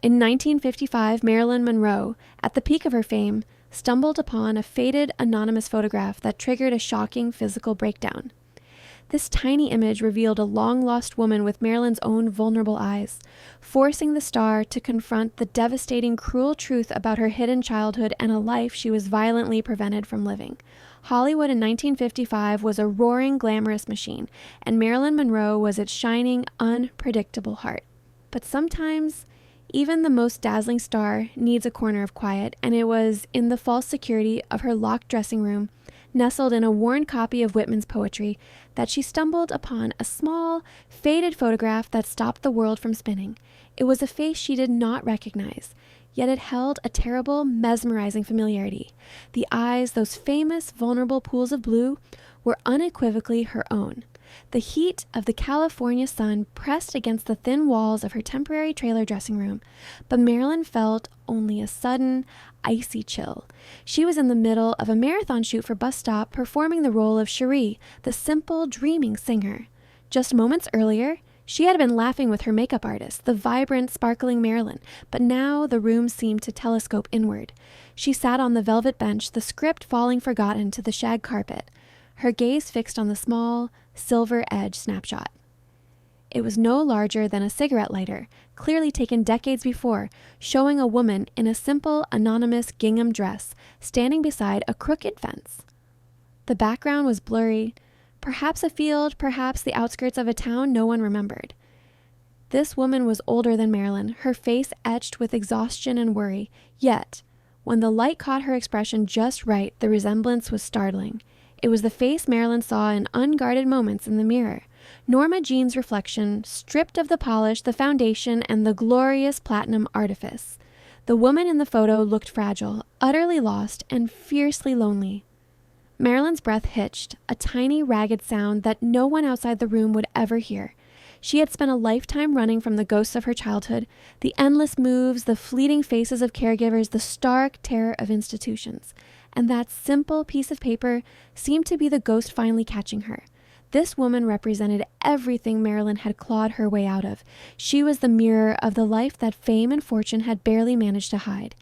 In 1955, Marilyn Monroe, at the peak of her fame, stumbled upon a faded, anonymous photograph that triggered a shocking physical breakdown. This tiny image revealed a long-lost woman with Marilyn's own vulnerable eyes, forcing the star to confront the devastating, cruel truth about her hidden childhood and a life she was violently prevented from living. Hollywood in 1955 was a roaring, glamorous machine, and Marilyn Monroe was its shining, unpredictable heart. But sometimes, even the most dazzling star needs a corner of quiet, and it was in the false security of her locked dressing room, nestled in a worn copy of Whitman's poetry, that she stumbled upon a small, faded photograph that stopped the world from spinning. It was a face she did not recognize, yet it held a terrible, mesmerizing familiarity. The eyes, those famous, vulnerable pools of blue, were unequivocally her own. The heat of the California sun pressed against the thin walls of her temporary trailer dressing room, but Marilyn felt only a sudden, icy chill. She was in the middle of a marathon shoot for Bus Stop, performing the role of Cherie, the simple, dreaming singer. Just moments earlier, she had been laughing with her makeup artist, the vibrant, sparkling Marilyn, but now the room seemed to telescope inward. She sat on the velvet bench, the script falling forgotten to the shag carpet, her gaze fixed on the small, silver-edged snapshot. It was no larger than a cigarette lighter, clearly taken decades before, showing a woman in a simple, anonymous gingham dress, standing beside a crooked fence. The background was blurry, perhaps a field, perhaps the outskirts of a town no one remembered. This woman was older than Marilyn, her face etched with exhaustion and worry, yet, when the light caught her expression just right, the resemblance was startling. It was the face Marilyn saw in unguarded moments in the mirror. Norma Jeane's reflection, stripped of the polish, the foundation, and the glorious platinum artifice. The woman in the photo looked fragile, utterly lost, and fiercely lonely. Marilyn's breath hitched, a tiny, ragged sound that no one outside the room would ever hear. She had spent a lifetime running from the ghosts of her childhood, the endless moves, the fleeting faces of caregivers, the stark terror of institutions. And that simple piece of paper seemed to be the ghost finally catching her. This woman represented everything Marilyn had clawed her way out of. She was the mirror of the life that fame and fortune had barely managed to hide.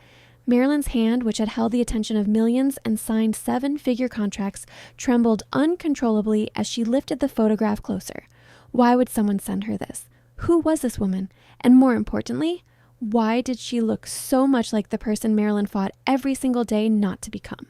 Marilyn's hand, which had held the attention of millions and signed 7-figure contracts, trembled uncontrollably as she lifted the photograph closer. Why would someone send her this? Who was this woman? And more importantly, why did she look so much like the person Marilyn fought every single day not to become?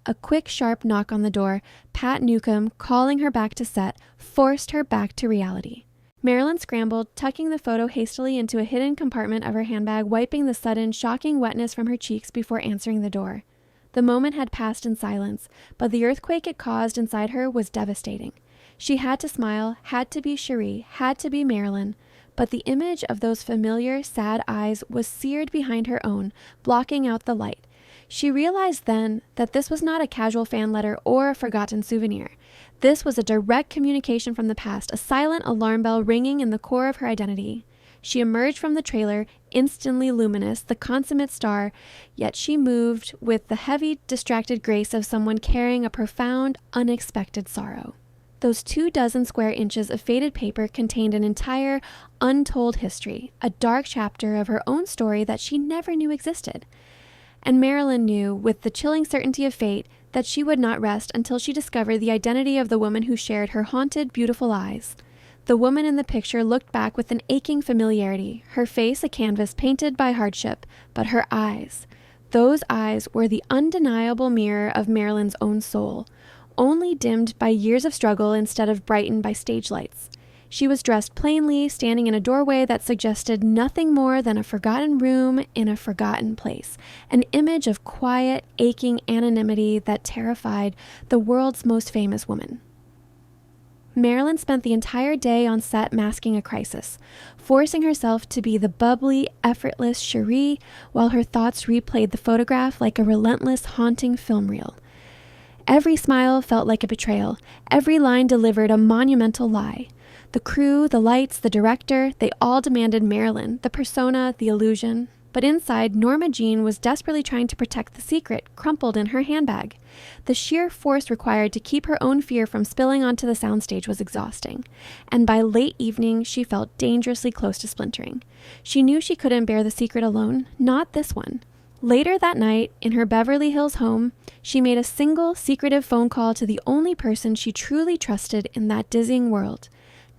A quick, sharp knock on the door, Pat Newcomb, calling her back to set, forced her back to reality. Marilyn scrambled, tucking the photo hastily into a hidden compartment of her handbag, wiping the sudden, shocking wetness from her cheeks before answering the door. The moment had passed in silence, but the earthquake it caused inside her was devastating. She had to smile, had to be Cherie, had to be Marilyn, but the image of those familiar, sad eyes was seared behind her own, blocking out the light. She realized then that this was not a casual fan letter or a forgotten souvenir. This was a direct communication from the past, a silent alarm bell ringing in the core of her identity. She emerged from the trailer, instantly luminous, the consummate star, yet she moved with the heavy, distracted grace of someone carrying a profound, unexpected sorrow. Those 24 square inches of faded paper contained an entire, untold history, a dark chapter of her own story that she never knew existed. And Marilyn knew, with the chilling certainty of fate, that she would not rest until she discovered the identity of the woman who shared her haunted, beautiful eyes. The woman in the picture looked back with an aching familiarity, her face a canvas painted by hardship, but her eyes, those eyes were the undeniable mirror of Marilyn's own soul, only dimmed by years of struggle instead of brightened by stage lights. She was dressed plainly, standing in a doorway that suggested nothing more than a forgotten room in a forgotten place, an image of quiet, aching anonymity that terrified the world's most famous woman. Marilyn spent the entire day on set masking a crisis, forcing herself to be the bubbly, effortless Cherie while her thoughts replayed the photograph like a relentless, haunting film reel. Every smile felt like a betrayal. Every line delivered a monumental lie. The crew, the lights, the director, they all demanded Marilyn, the persona, the illusion. But inside, Norma Jeane was desperately trying to protect the secret crumpled in her handbag. The sheer force required to keep her own fear from spilling onto the soundstage was exhausting, and by late evening, she felt dangerously close to splintering. She knew she couldn't bear the secret alone, not this one. Later that night, in her Beverly Hills home, she made a single, secretive phone call to the only person she truly trusted in that dizzying world,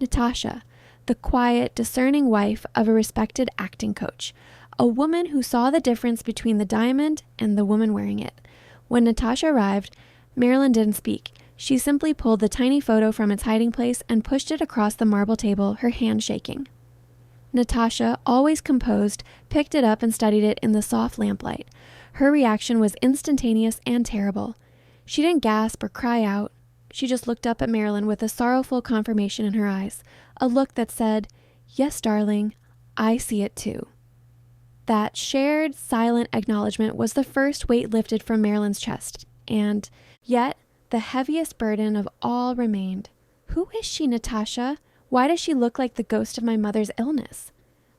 Natasha, the quiet, discerning wife of a respected acting coach, a woman who saw the difference between the diamond and the woman wearing it. When Natasha arrived, Marilyn didn't speak. She simply pulled the tiny photo from its hiding place and pushed it across the marble table, her hand shaking. Natasha, always composed, picked it up and studied it in the soft lamplight. Her reaction was instantaneous and terrible. She didn't gasp or cry out. She just looked up at Marilyn with a sorrowful confirmation in her eyes, a look that said, "Yes, darling, I see it too." That shared, silent acknowledgement was the first weight lifted from Marilyn's chest, and yet the heaviest burden of all remained. "Who is she, Natasha? Why does she look like the ghost of my mother's illness?"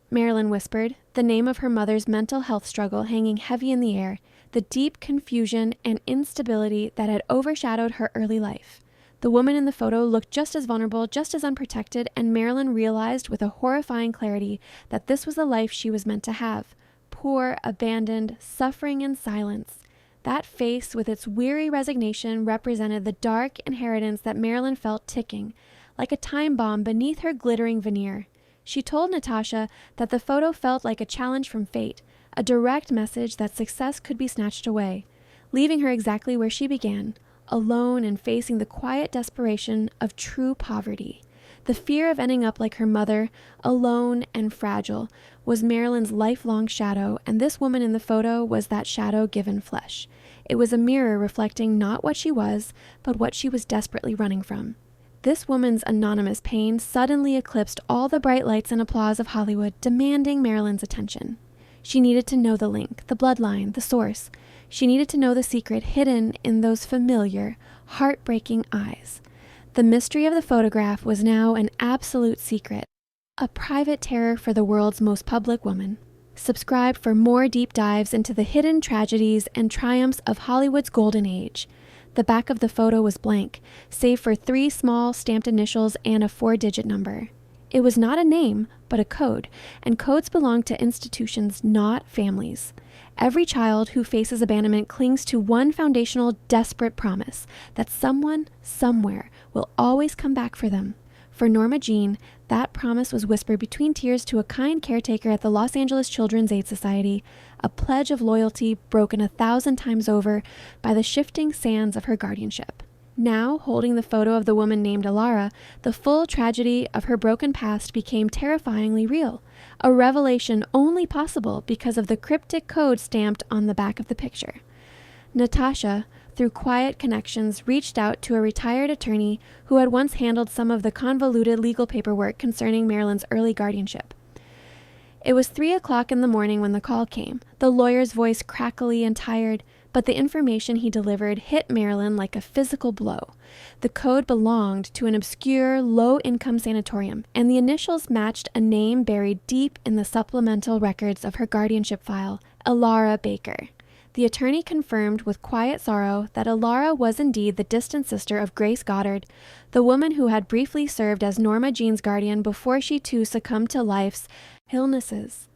Marilyn whispered, the name of her mother's mental health struggle hanging heavy in the air, the deep confusion and instability that had overshadowed her early life. The woman in the photo looked just as vulnerable, just as unprotected, and Marilyn realized with a horrifying clarity that this was the life she was meant to have. Poor, abandoned, suffering in silence. That face with its weary resignation represented the dark inheritance that Marilyn felt ticking, like a time bomb beneath her glittering veneer. She told Natasha that the photo felt like a challenge from fate, a direct message that success could be snatched away, leaving her exactly where she began, alone and facing the quiet desperation of true poverty. The fear of ending up like her mother, alone and fragile, was Marilyn's lifelong shadow, and this woman in the photo was that shadow given flesh. It was a mirror reflecting not what she was, but what she was desperately running from. This woman's anonymous pain suddenly eclipsed all the bright lights and applause of Hollywood, demanding Marilyn's attention. She needed to know the link, the bloodline, the source. She needed to know the secret hidden in those familiar, heartbreaking eyes. The mystery of the photograph was now an absolute secret, a private terror for the world's most public woman. Subscribe for more deep dives into the hidden tragedies and triumphs of Hollywood's golden age. The back of the photo was blank, save for 3 small stamped initials and a 4-digit number. It was not a name, but a code, and codes belong to institutions, not families. Every child who faces abandonment clings to one foundational, desperate promise, that someone, somewhere, will always come back for them. For Norma Jeane, that promise was whispered between tears to a kind caretaker at the Los Angeles Children's Aid Society, a pledge of loyalty broken 1,000 times over by the shifting sands of her guardianship. Now, holding the photo of the woman named Elara, the full tragedy of her broken past became terrifyingly real, a revelation only possible because of the cryptic code stamped on the back of the picture. Natasha, through quiet connections, reached out to a retired attorney who had once handled some of the convoluted legal paperwork concerning Marilyn's early guardianship. It was 3 o'clock in the morning when the call came, the lawyer's voice crackly and tired, but the information he delivered hit Marilyn like a physical blow. The code belonged to an obscure, low-income sanatorium, and the initials matched a name buried deep in the supplemental records of her guardianship file, Elara Baker. The attorney confirmed with quiet sorrow that Elara was indeed the distant sister of Grace Goddard, the woman who had briefly served as Norma Jeane's guardian before she too succumbed to life's illnesses.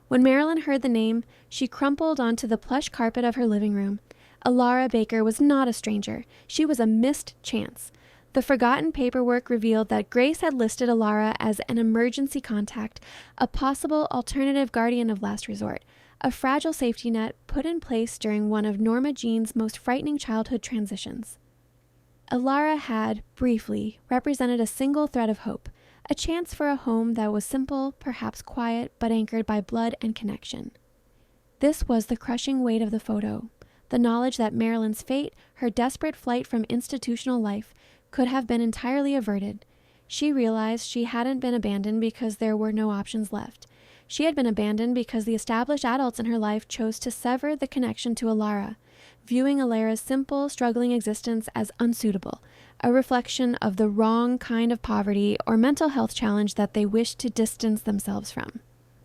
When Marilyn heard the name, she crumpled onto the plush carpet of her living room. Elara Baker was not a stranger. She was a missed chance. The forgotten paperwork revealed that Grace had listed Elara as an emergency contact, a possible alternative guardian of last resort, a fragile safety net put in place during one of Norma Jeane's most frightening childhood transitions. Elara had, briefly, represented a single thread of hope, a chance for a home that was simple, perhaps quiet, but anchored by blood and connection. This was the crushing weight of the photo, the knowledge that Marilyn's fate, her desperate flight from institutional life, could have been entirely averted. She realized she hadn't been abandoned because there were no options left. She had been abandoned because the established adults in her life chose to sever the connection to Elara, viewing Elara's simple, struggling existence as unsuitable, a reflection of the wrong kind of poverty or mental health challenge that they wished to distance themselves from.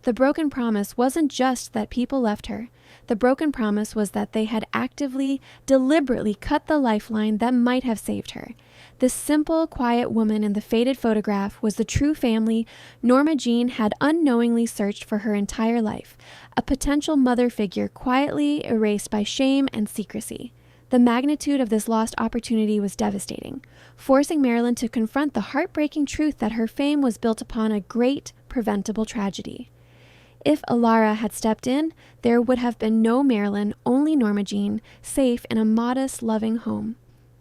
The broken promise wasn't just that people left her. The broken promise was that they had actively, deliberately cut the lifeline that might have saved her. This simple, quiet woman in the faded photograph was the true family Norma Jeane had unknowingly searched for her entire life, a potential mother figure quietly erased by shame and secrecy. The magnitude of this lost opportunity was devastating, forcing Marilyn to confront the heartbreaking truth that her fame was built upon a great, preventable tragedy. If Elara had stepped in, there would have been no Marilyn, only Norma Jeane, safe in a modest, loving home.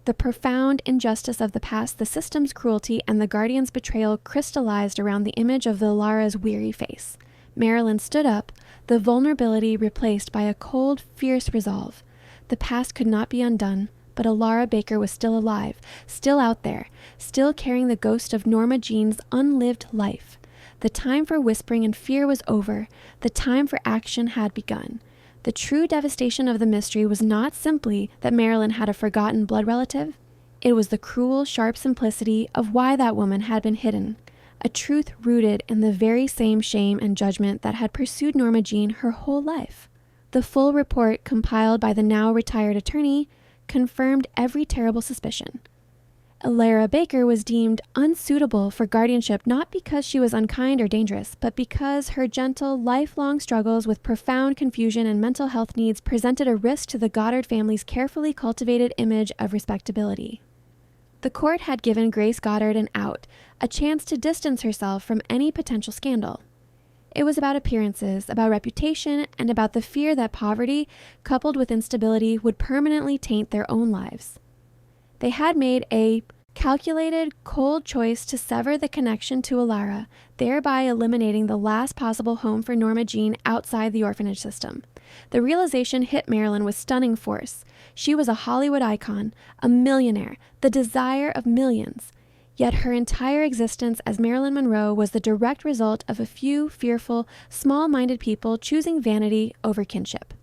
The profound injustice of the past, the system's cruelty, and the guardian's betrayal crystallized around the image of Elara's weary face. Marilyn stood up, the vulnerability replaced by a cold, fierce resolve. The past could not be undone, but Elara Baker was still alive, still out there, still carrying the ghost of Norma Jeane's unlived life. The time for whispering and fear was over. The time for action had begun. The true devastation of the mystery was not simply that Marilyn had a forgotten blood relative. It was the cruel, sharp simplicity of why that woman had been hidden, a truth rooted in the very same shame and judgment that had pursued Norma Jeane her whole life. The full report, compiled by the now retired attorney, confirmed every terrible suspicion. Elara Baker was deemed unsuitable for guardianship not because she was unkind or dangerous, but because her gentle, lifelong struggles with profound confusion and mental health needs presented a risk to the Goddard family's carefully cultivated image of respectability. The court had given Grace Goddard an out, a chance to distance herself from any potential scandal. It was about appearances, about reputation, and about the fear that poverty, coupled with instability, would permanently taint their own lives. They had made a calculated, cold choice to sever the connection to Elara, thereby eliminating the last possible home for Norma Jeane outside the orphanage system. The realization hit Marilyn with stunning force. She was a Hollywood icon, a millionaire, the desire of millions. Yet her entire existence as Marilyn Monroe was the direct result of a few fearful, small-minded people choosing vanity over kinship.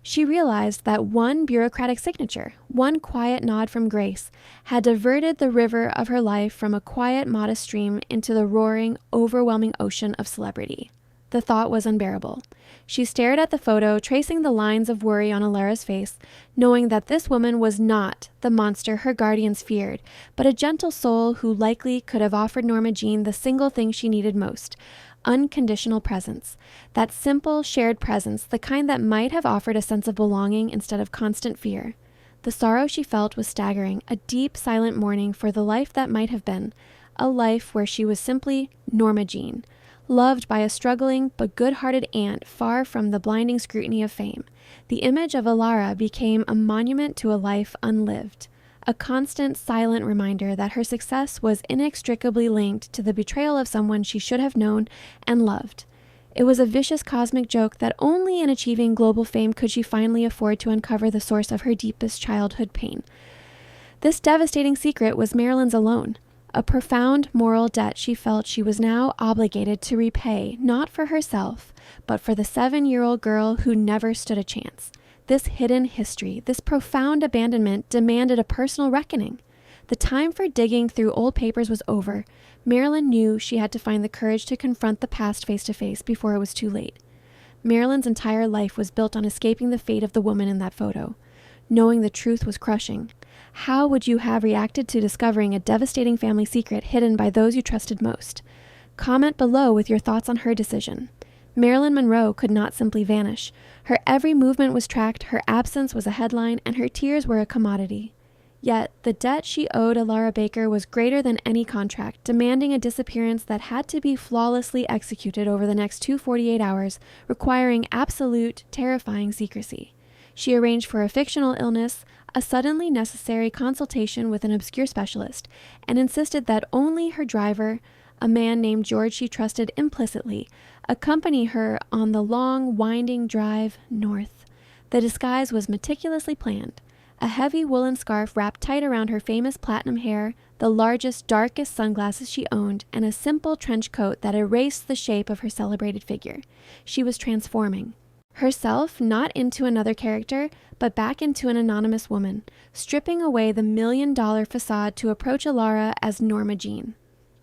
She realized that one bureaucratic signature, one quiet nod from Grace, had diverted the river of her life from a quiet, modest stream into the roaring, overwhelming ocean of celebrity. The thought was unbearable. She stared at the photo, tracing the lines of worry on Elara's face, knowing that this woman was not the monster her guardians feared, but a gentle soul who likely could have offered Norma Jeane the single thing she needed most: unconditional presence. That simple, shared presence, the kind that might have offered a sense of belonging instead of constant fear. The sorrow she felt was staggering, a deep, silent mourning for the life that might have been, a life where she was simply Norma Jeane, loved by a struggling but good-hearted aunt far from the blinding scrutiny of fame. The image of Elara became a monument to a life unlived, a constant, silent reminder that her success was inextricably linked to the betrayal of someone she should have known and loved. It was a vicious cosmic joke that only in achieving global fame could she finally afford to uncover the source of her deepest childhood pain. This devastating secret was Marilyn's alone, a profound moral debt she felt she was now obligated to repay, not for herself, but for the 7-year-old girl who never stood a chance. This hidden history, this profound abandonment demanded a personal reckoning. The time for digging through old papers was over. Marilyn knew she had to find the courage to confront the past face to face before it was too late. Marilyn's entire life was built on escaping the fate of the woman in that photo. Knowing the truth was crushing. How would you have reacted to discovering a devastating family secret hidden by those you trusted most? Comment below with your thoughts on her decision. Marilyn Monroe could not simply vanish. Her every movement was tracked, her absence was a headline, and her tears were a commodity. Yet, the debt she owed Elara Baker was greater than any contract, demanding a disappearance that had to be flawlessly executed over the next 248 hours, requiring absolute, terrifying secrecy. She arranged for a fictional illness, a suddenly necessary consultation with an obscure specialist, and insisted that only her driver, a man named George she trusted implicitly, accompany her on the long, winding drive north. The disguise was meticulously planned. A heavy woolen scarf wrapped tight around her famous platinum hair, the largest, darkest sunglasses she owned, and a simple trench coat that erased the shape of her celebrated figure. She was transforming herself not into another character, but back into an anonymous woman, stripping away the $1 million facade to approach Elara as Norma Jeane.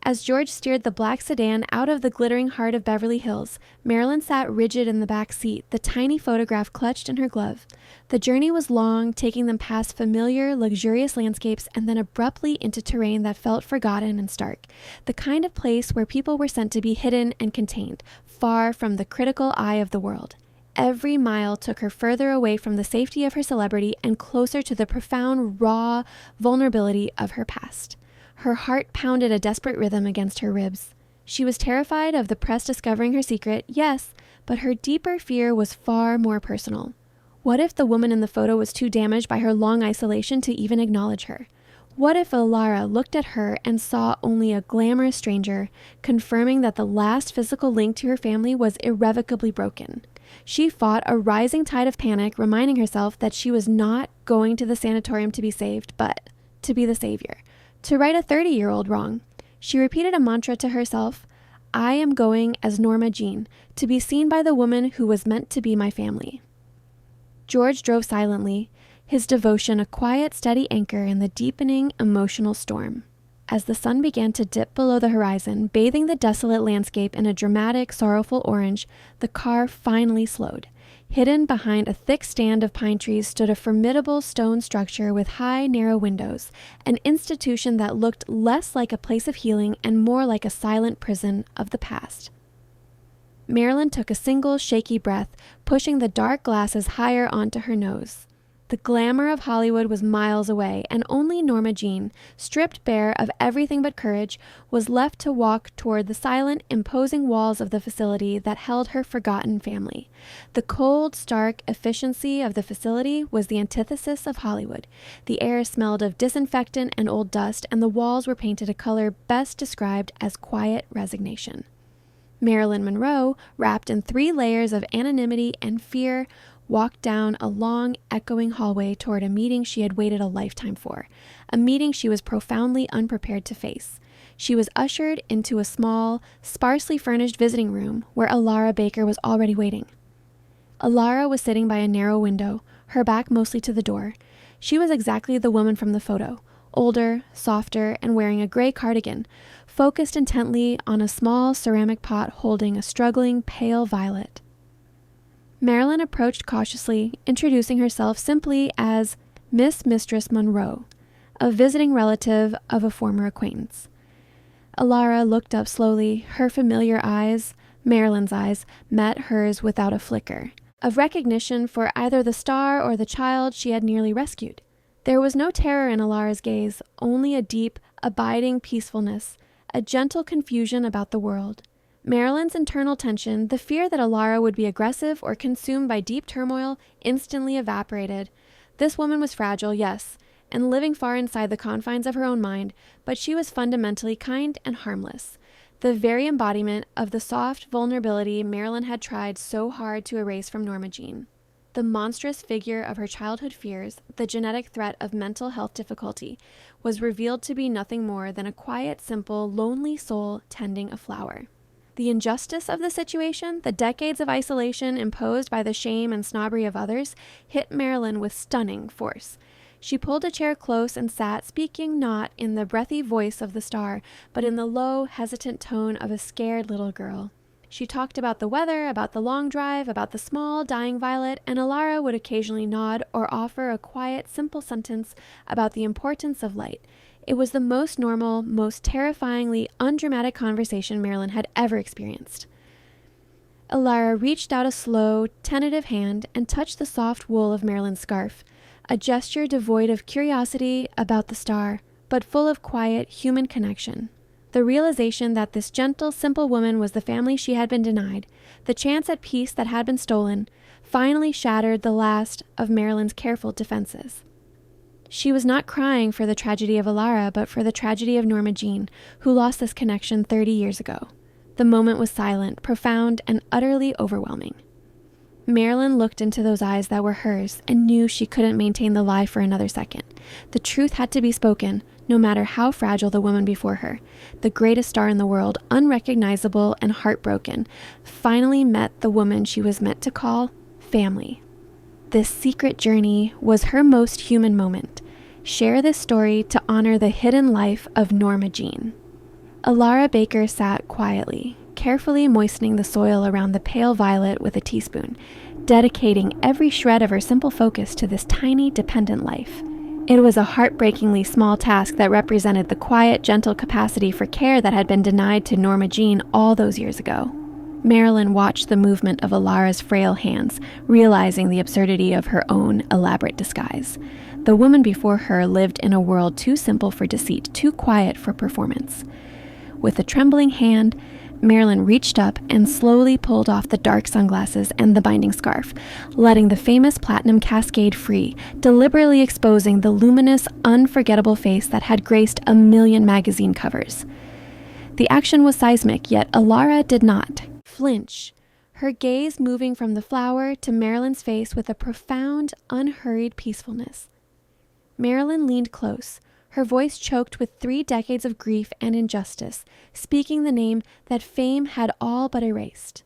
As George steered the black sedan out of the glittering heart of Beverly Hills, Marilyn sat rigid in the back seat, the tiny photograph clutched in her glove. The journey was long, taking them past familiar, luxurious landscapes and then abruptly into terrain that felt forgotten and stark, the kind of place where people were sent to be hidden and contained, far from the critical eye of the world. Every mile took her further away from the safety of her celebrity and closer to the profound, raw vulnerability of her past. Her heart pounded a desperate rhythm against her ribs. She was terrified of the press discovering her secret, yes, but her deeper fear was far more personal. What if the woman in the photo was too damaged by her long isolation to even acknowledge her? What if Elara looked at her and saw only a glamorous stranger, confirming that the last physical link to her family was irrevocably broken? She fought a rising tide of panic, reminding herself that she was not going to the sanatorium to be saved, but to be the savior. To right a 30-year-old wrong. She repeated a mantra to herself, I am going as Norma Jeane, to be seen by the woman who was meant to be my family. George drove silently, his devotion a quiet, steady anchor in the deepening emotional storm. As the sun began to dip below the horizon, bathing the desolate landscape in a dramatic, sorrowful orange, the car finally slowed. Hidden behind a thick stand of pine trees stood a formidable stone structure with high, narrow windows, an institution that looked less like a place of healing and more like a silent prison of the past. Marilyn took a single, shaky breath, pushing the dark glasses higher onto her nose. The glamour of Hollywood was miles away, and only Norma Jeane, stripped bare of everything but courage, was left to walk toward the silent, imposing walls of the facility that held her forgotten family. The cold, stark efficiency of the facility was the antithesis of Hollywood. The air smelled of disinfectant and old dust, and the walls were painted a color best described as quiet resignation. Marilyn Monroe, wrapped in 3 layers of anonymity and fear, walked down a long, echoing hallway toward a meeting she had waited a lifetime for, a meeting she was profoundly unprepared to face. She was ushered into a small, sparsely furnished visiting room where Elara Baker was already waiting. Elara was sitting by a narrow window, her back mostly to the door. She was exactly the woman from the photo, older, softer, and wearing a gray cardigan, focused intently on a small ceramic pot holding a struggling, pale violet. Marilyn approached cautiously, introducing herself simply as Mistress Monroe, a visiting relative of a former acquaintance. Elara looked up slowly, her familiar eyes, Marilyn's eyes, met hers without a flicker of recognition for either the star or the child she had nearly rescued. There was no terror in Elara's gaze, only a deep, abiding peacefulness, a gentle confusion about the world. Marilyn's internal tension, the fear that Elara would be aggressive or consumed by deep turmoil, instantly evaporated. This woman was fragile, yes, and living far inside the confines of her own mind, but she was fundamentally kind and harmless. The very embodiment of the soft vulnerability Marilyn had tried so hard to erase from Norma Jeane. The monstrous figure of her childhood fears, the genetic threat of mental health difficulty, was revealed to be nothing more than a quiet, simple, lonely soul tending a flower. The injustice of the situation, the decades of isolation imposed by the shame and snobbery of others, hit Marilyn with stunning force. She pulled a chair close and sat, speaking not in the breathy voice of the star, but in the low, hesitant tone of a scared little girl. She talked about the weather, about the long drive, about the small, dying violet, and Elara would occasionally nod or offer a quiet, simple sentence about the importance of light. It was the most normal, most terrifyingly undramatic conversation Marilyn had ever experienced. Elara reached out a slow, tentative hand and touched the soft wool of Marilyn's scarf, a gesture devoid of curiosity about the star, but full of quiet, human connection. The realization that this gentle, simple woman was the family she had been denied, the chance at peace that had been stolen, finally shattered the last of Marilyn's careful defenses. She was not crying for the tragedy of Elara, but for the tragedy of Norma Jeane, who lost this connection 30 years ago. The moment was silent, profound, and utterly overwhelming. Marilyn looked into those eyes that were hers and knew she couldn't maintain the lie for another second. The truth had to be spoken, no matter how fragile the woman before her. The greatest star in the world, unrecognizable and heartbroken, finally met the woman she was meant to call family. This secret journey was her most human moment. Share this story to honor the hidden life of Norma Jeane. Elara Baker sat quietly, carefully moistening the soil around the pale violet with a teaspoon, dedicating every shred of her simple focus to this tiny, dependent life. It was a heartbreakingly small task that represented the quiet, gentle capacity for care that had been denied to Norma Jeane all those years ago. Marilyn watched the movement of Elara's frail hands, realizing the absurdity of her own elaborate disguise. The woman before her lived in a world too simple for deceit, too quiet for performance. With a trembling hand, Marilyn reached up and slowly pulled off the dark sunglasses and the binding scarf, letting the famous platinum cascade free, deliberately exposing the luminous, unforgettable face that had graced a million magazine covers. The action was seismic, yet Elara did not flinch, her gaze moving from the flower to Marilyn's face with a profound, unhurried peacefulness. Marilyn leaned close, her voice choked with 3 decades of grief and injustice, speaking the name that fame had all but erased.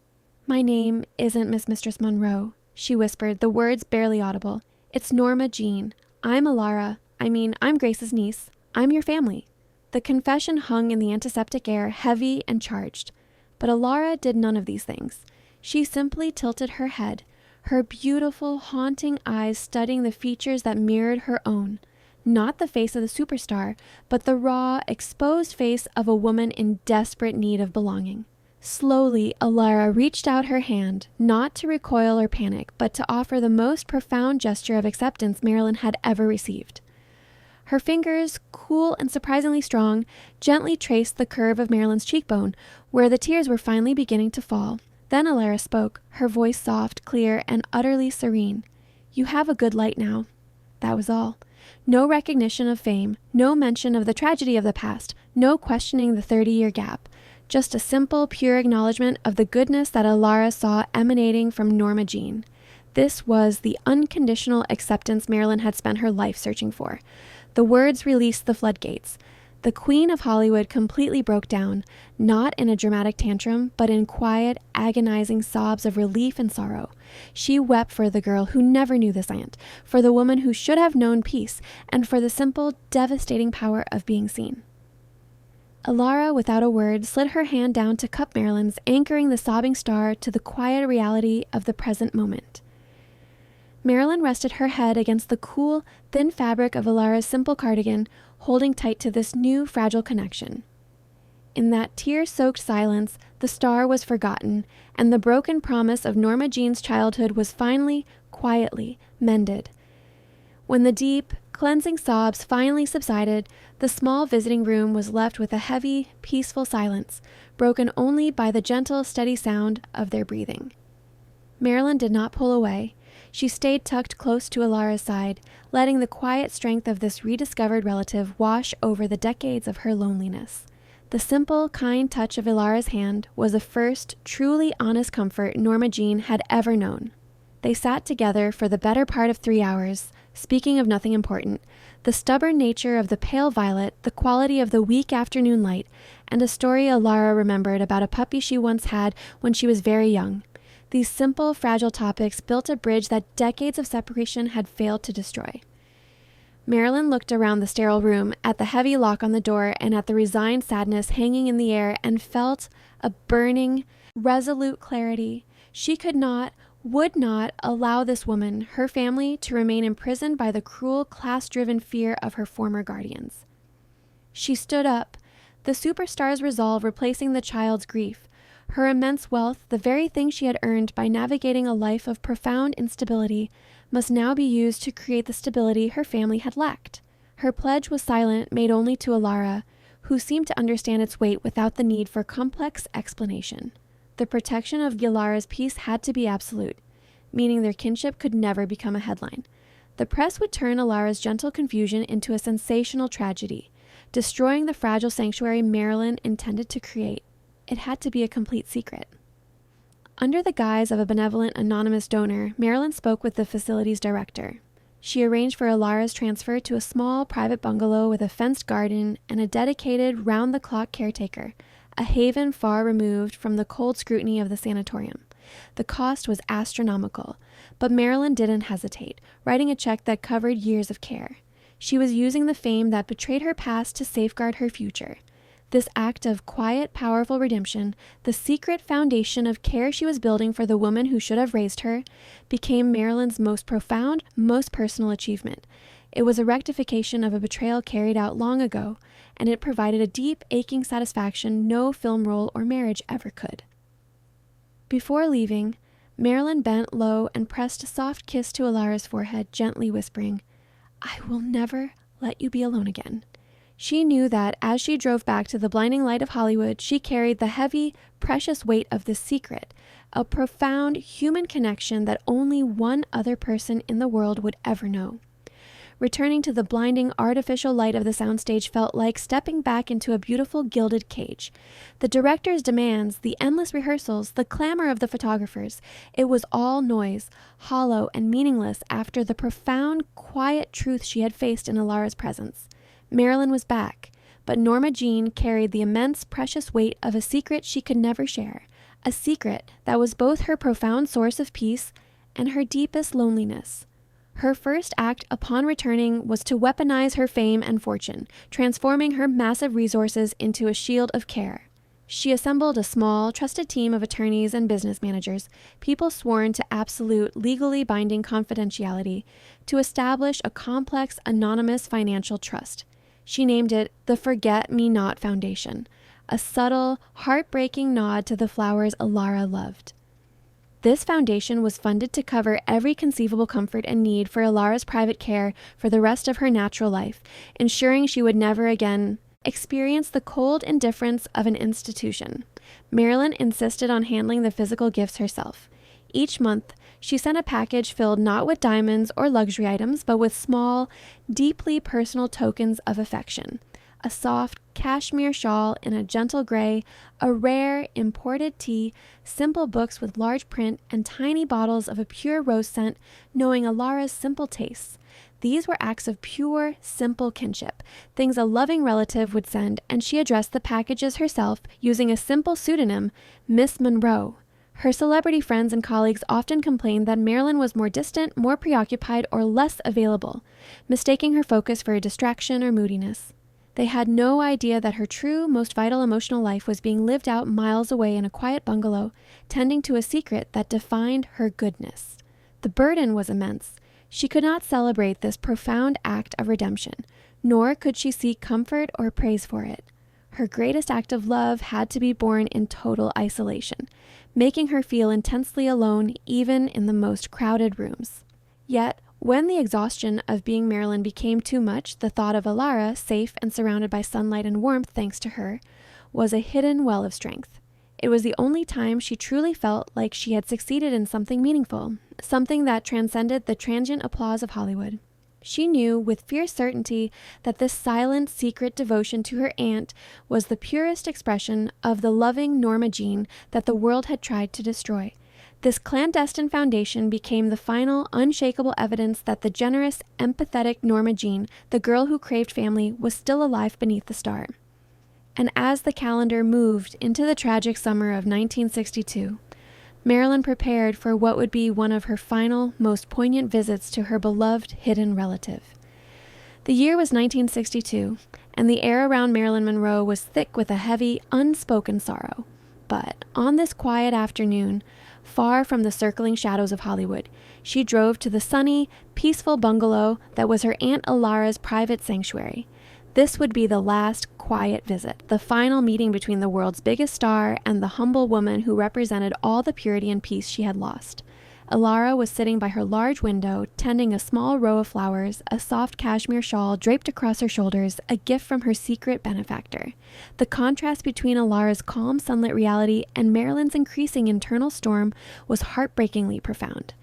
"My name isn't Mistress Monroe," she whispered, the words barely audible. "It's Norma Jeane. I'm I'm Grace's niece. I'm your family." The confession hung in the antiseptic air, heavy and charged. But Elara did none of these things. She simply tilted her head, her beautiful, haunting eyes studying the features that mirrored her own. Not the face of the superstar, but the raw, exposed face of a woman in desperate need of belonging. Slowly, Elara reached out her hand, not to recoil or panic, but to offer the most profound gesture of acceptance Marilyn had ever received. Her fingers, cool and surprisingly strong, gently traced the curve of Marilyn's cheekbone, where the tears were finally beginning to fall. Then Elara spoke, her voice soft, clear, and utterly serene. "You have a good light now." That was all. No recognition of fame, no mention of the tragedy of the past, no questioning the 30-year gap. Just a simple, pure acknowledgement of the goodness that Elara saw emanating from Norma Jeane. This was the unconditional acceptance Marilyn had spent her life searching for. The words released the floodgates. The Queen of Hollywood completely broke down, not in a dramatic tantrum, but in quiet, agonizing sobs of relief and sorrow. She wept for the girl who never knew this aunt, for the woman who should have known peace, and for the simple, devastating power of being seen. Elara, without a word, slid her hand down to cup Marilyn's, anchoring the sobbing star to the quiet reality of the present moment. Marilyn rested her head against the cool, thin fabric of Elara's simple cardigan, holding tight to this new, fragile connection. In that tear-soaked silence, the star was forgotten, and the broken promise of Norma Jeane's childhood was finally, quietly, mended. When the deep, cleansing sobs finally subsided, the small visiting room was left with a heavy, peaceful silence, broken only by the gentle, steady sound of their breathing. Marilyn did not pull away. She stayed tucked close to Elara's side, letting the quiet strength of this rediscovered relative wash over the decades of her loneliness. The simple, kind touch of Elara's hand was the first truly honest comfort Norma Jeane had ever known. They sat together for the better part of 3 hours, speaking of nothing important, the stubborn nature of the pale violet, the quality of the weak afternoon light, and a story Elara remembered about a puppy she once had when she was very young. These simple, fragile topics built a bridge that decades of separation had failed to destroy. Marilyn looked around the sterile room, at the heavy lock on the door, and at the resigned sadness hanging in the air, and felt a burning, resolute clarity. She could not, would not allow this woman, her family, to remain imprisoned by the cruel, class-driven fear of her former guardians. She stood up, the superstar's resolve replacing the child's grief. Her immense wealth, the very thing she had earned by navigating a life of profound instability, must now be used to create the stability her family had lacked. Her pledge was silent, made only to Elara, who seemed to understand its weight without the need for complex explanation. The protection of Elara's peace had to be absolute, meaning their kinship could never become a headline. The press would turn Elara's gentle confusion into a sensational tragedy, destroying the fragile sanctuary Marilyn intended to create. It had to be a complete secret. Under the guise of a benevolent anonymous donor, Marilyn spoke with the facility's director. She arranged for Elara's transfer to a small private bungalow with a fenced garden and a dedicated round-the-clock caretaker, a haven far removed from the cold scrutiny of the sanatorium. The cost was astronomical, but Marilyn didn't hesitate, writing a check that covered years of care. She was using the fame that betrayed her past to safeguard her future. This act of quiet, powerful redemption, the secret foundation of care she was building for the woman who should have raised her, became Marilyn's most profound, most personal achievement. It was a rectification of a betrayal carried out long ago, and it provided a deep, aching satisfaction no film role or marriage ever could. Before leaving, Marilyn bent low and pressed a soft kiss to Elara's forehead, gently whispering, "I will never let you be alone again." She knew that as she drove back to the blinding light of Hollywood, she carried the heavy, precious weight of this secret, a profound human connection that only one other person in the world would ever know. Returning to the blinding, artificial light of the soundstage felt like stepping back into a beautiful, gilded cage. The director's demands, the endless rehearsals, the clamor of the photographers, it was all noise, hollow and meaningless after the profound, quiet truth she had faced in Elara's presence. Marilyn was back, but Norma Jeane carried the immense, precious weight of a secret she could never share, a secret that was both her profound source of peace and her deepest loneliness. Her first act upon returning was to weaponize her fame and fortune, transforming her massive resources into a shield of care. She assembled a small, trusted team of attorneys and business managers, people sworn to absolute, legally binding confidentiality, to establish a complex, anonymous financial trust. She named it the Forget-Me-Not Foundation, a subtle, heartbreaking nod to the flowers Elara loved. This foundation was funded to cover every conceivable comfort and need for Elara's private care for the rest of her natural life, ensuring she would never again experience the cold indifference of an institution. Marilyn insisted on handling the physical gifts herself. Each month, she sent a package filled not with diamonds or luxury items, but with small, deeply personal tokens of affection. A soft cashmere shawl in a gentle gray, a rare imported tea, simple books with large print, and tiny bottles of a pure rose scent, knowing Elara's simple tastes. These were acts of pure, simple kinship, things a loving relative would send, and she addressed the packages herself using a simple pseudonym, Miss Monroe. Her celebrity friends and colleagues often complained that Marilyn was more distant, more preoccupied, or less available, mistaking her focus for a distraction or moodiness. They had no idea that her true, most vital emotional life was being lived out miles away in a quiet bungalow, tending to a secret that defined her goodness. The burden was immense. She could not celebrate this profound act of redemption, nor could she seek comfort or praise for it. Her greatest act of love had to be born in total isolation, making her feel intensely alone even in the most crowded rooms. Yet, when the exhaustion of being Marilyn became too much, the thought of Elara, safe and surrounded by sunlight and warmth thanks to her, was a hidden well of strength. It was the only time she truly felt like she had succeeded in something meaningful, something that transcended the transient applause of Hollywood. She knew with fierce certainty that this silent, secret devotion to her aunt was the purest expression of the loving Norma Jeane that the world had tried to destroy. This clandestine foundation became the final, unshakable evidence that the generous, empathetic Norma Jeane, the girl who craved family, was still alive beneath the star. And as the calendar moved into the tragic summer of 1962, Marilyn prepared for what would be one of her final, most poignant visits to her beloved hidden relative. The year was 1962, and the air around Marilyn Monroe was thick with a heavy, unspoken sorrow. But on this quiet afternoon, far from the circling shadows of Hollywood, she drove to the sunny, peaceful bungalow that was her Aunt Elara's private sanctuary. This would be the last quiet visit, the final meeting between the world's biggest star and the humble woman who represented all the purity and peace she had lost. Elara was sitting by her large window, tending a small row of flowers, a soft cashmere shawl draped across her shoulders, a gift from her secret benefactor. The contrast between Elara's calm sunlit reality and Marilyn's increasing internal storm was heartbreakingly profound.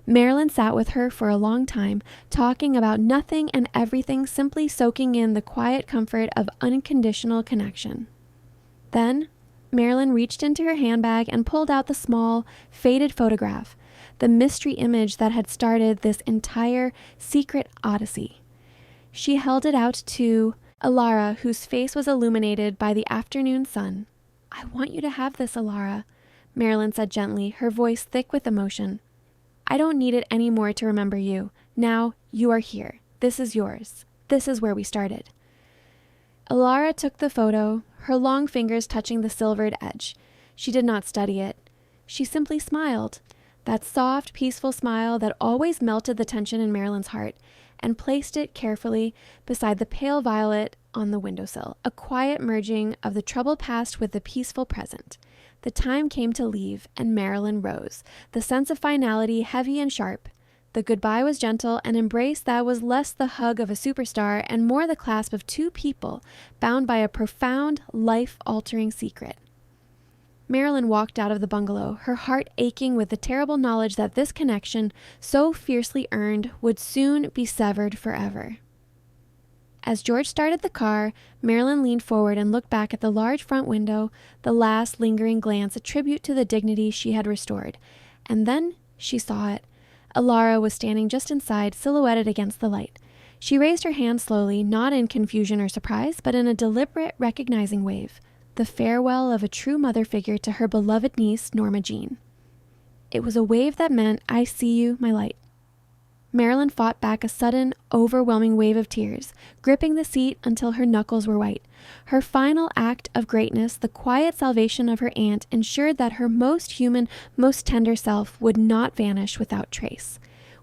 Marilyn sat with her for a long time, talking about nothing and everything, simply soaking in the quiet comfort of unconditional connection. Then, Marilyn reached into her handbag and pulled out the small, faded photograph, the mystery image that had started this entire secret odyssey. She held it out to Elara, whose face was illuminated by the afternoon sun. "I want you to have this, Elara," Marilyn said gently, her voice thick with emotion. "I don't need it any more to remember you. Now, you are here. This is yours. This is where we started." Elara took the photo, her long fingers touching the silvered edge. She did not study it. She simply smiled, that soft, peaceful smile that always melted the tension in Marilyn's heart, and placed it carefully beside the pale violet on the windowsill, a quiet merging of the troubled past with the peaceful present. The time came to leave, and Marilyn rose, the sense of finality heavy and sharp. The goodbye was gentle, an embrace that was less the hug of a superstar and more the clasp of two people bound by a profound, life-altering secret. Marilyn walked out of the bungalow, her heart aching with the terrible knowledge that this connection, so fiercely earned, would soon be severed forever. As George started the car, Marilyn leaned forward and looked back at the large front window, the last lingering glance a tribute to the dignity she had restored. And then she saw it. Elara was standing just inside, silhouetted against the light. She raised her hand slowly, not in confusion or surprise, but in a deliberate, recognizing wave. The farewell of a true mother figure to her beloved niece, Norma Jeane. It was a wave that meant, "I see you, my light." Marilyn fought back a sudden, overwhelming wave of tears, gripping the seat until her knuckles were white. Her final act of greatness, the quiet salvation of her aunt, ensured that her most human, most tender self would not vanish without trace.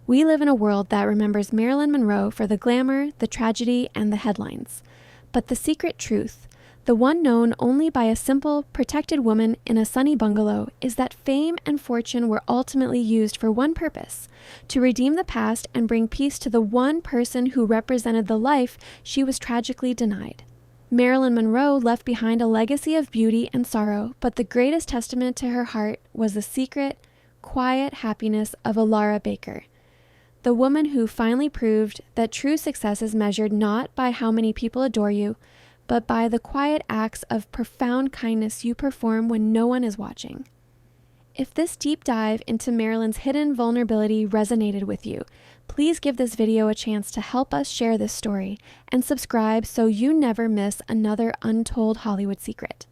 We live in a world that remembers Marilyn Monroe for the glamour, the tragedy, and the headlines. But the secret truth, the one known only by a simple, protected woman in a sunny bungalow, is that fame and fortune were ultimately used for one purpose: to redeem the past and bring peace to the one person who represented the life she was tragically denied. Marilyn Monroe left behind a legacy of beauty and sorrow, but the greatest testament to her heart was the secret, quiet happiness of Elara Baker, the woman who finally proved that true success is measured not by how many people adore you, but by the quiet acts of profound kindness you perform when no one is watching. If this deep dive into Marilyn's hidden vulnerability resonated with you, please give this video a chance to help us share this story and subscribe so you never miss another untold Hollywood secret.